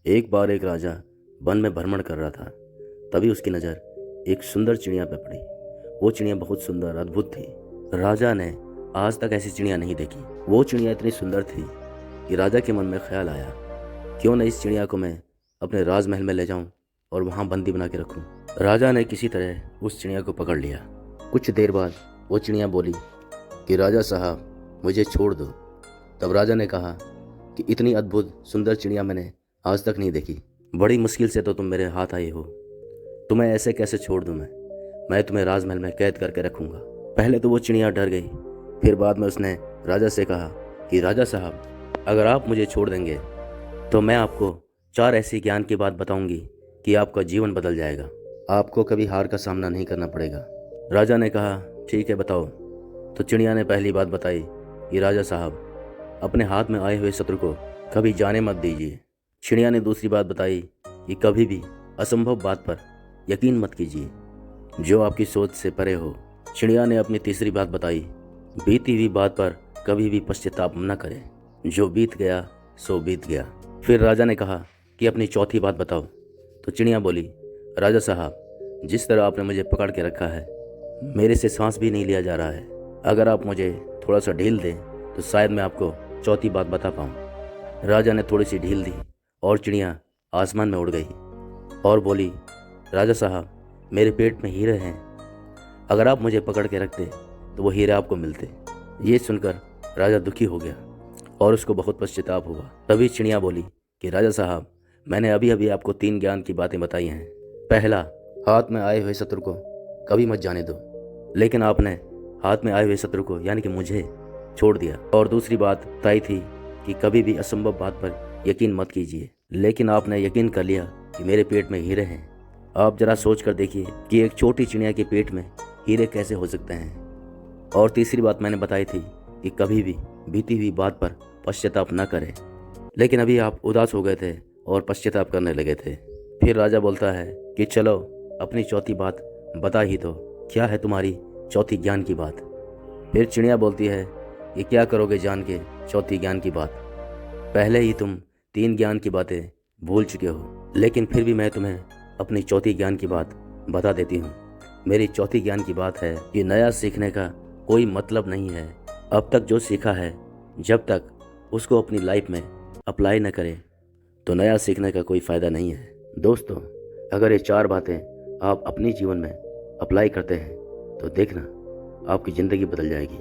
एक बार एक राजा वन में भ्रमण कर रहा था। तभी उसकी नज़र एक सुंदर चिड़िया पर पड़ी। वो चिड़िया बहुत सुंदर अद्भुत थी। राजा ने आज तक ऐसी चिड़िया नहीं देखी। वो चिड़िया इतनी सुंदर थी कि राजा के मन में ख्याल आया, क्यों न इस चिड़िया को मैं अपने राजमहल में ले जाऊं और वहां बंदी बना के रखूं। राजा ने किसी तरह उस चिड़िया को पकड़ लिया। कुछ देर बाद वो चिड़िया बोली कि राजा साहब, मुझे छोड़ दो। तब राजा ने कहा कि इतनी अद्भुत सुंदर चिड़िया मैंने आज तक नहीं देखी। बड़ी मुश्किल से तो तुम मेरे हाथ आए हो, तुम्हें ऐसे कैसे छोड़ दूं मैं तुम्हें राजमहल में कैद करके रखूंगा। पहले तो वो चिड़िया डर गई, फिर बाद में उसने राजा से कहा कि राजा साहब, अगर आप मुझे छोड़ देंगे तो मैं आपको 4 ऐसी ज्ञान की बात बताऊंगी कि आपका जीवन बदल जाएगा। आपको कभी हार का सामना नहीं करना पड़ेगा। राजा ने कहा, ठीक है, बताओ। तो चिड़िया ने पहली बात बताई कि राजा साहब, अपने हाथ में आए हुए शत्रु को कभी जाने मत दीजिए। चिड़िया ने दूसरी बात बताई कि कभी भी असंभव बात पर यकीन मत कीजिए जो आपकी सोच से परे हो। चिड़िया ने अपनी तीसरी बात बताई, बीती हुई बात पर कभी भी पश्चाताप न करें, जो बीत गया सो बीत गया। फिर राजा ने कहा कि अपनी चौथी बात बताओ। तो चिड़िया बोली, राजा साहब, जिस तरह आपने मुझे पकड़ के रखा है, मेरे से सांस भी नहीं लिया जा रहा है। अगर आप मुझे थोड़ा सा ढील दें तो शायद मैं आपको चौथी बात बता पाऊँ। राजा ने थोड़ी सी ढील दी और चिड़िया आसमान में उड़ गई और बोली, राजा साहब, मेरे पेट में हीरे हैं, अगर आप मुझे पकड़ के रखते तो वो हीरे आपको मिलते। ये सुनकर राजा दुखी हो गया और उसको बहुत पश्चाताप हुआ। तभी चिड़िया बोली कि राजा साहब, मैंने अभी अभी आपको 3 ज्ञान की बातें बताई हैं। पहला, हाथ में आए हुए शत्रु को कभी मत जाने दो, लेकिन आपने हाथ में आए हुए शत्रु को यानी कि मुझे छोड़ दिया। और दूसरी बात बताई थी कि कभी भी असंभव बात पर यकीन मत कीजिए, लेकिन आपने यकीन कर लिया कि मेरे पेट में हीरे हैं। आप जरा सोच कर देखिए कि एक छोटी चिड़िया के पेट में हीरे कैसे हो सकते हैं। और तीसरी बात मैंने बताई थी कि कभी भी बीती हुई बात पर पश्चाताप न करें, लेकिन अभी आप उदास हो गए थे और पश्चाताप करने लगे थे। फिर राजा बोलता है कि चलो अपनी चौथी बात बता ही दो, क्या है तुम्हारी चौथी ज्ञान की बात। फिर चिड़िया बोलती है कि क्या करोगे जान के चौथी ज्ञान की बात। पहले ही तुम 3 ज्ञान की बातें भूल चुके हो, लेकिन फिर भी मैं तुम्हें अपनी चौथी ज्ञान की बात बता देती हूँ। मेरी चौथी ज्ञान की बात है कि नया सीखने का कोई मतलब नहीं है। अब तक जो सीखा है, जब तक उसको अपनी लाइफ में अप्लाई न करें तो नया सीखने का कोई फ़ायदा नहीं है। दोस्तों, अगर ये 4 बातें आप अपने जीवन में अप्लाई करते हैं तो देखना आपकी ज़िंदगी बदल जाएगी।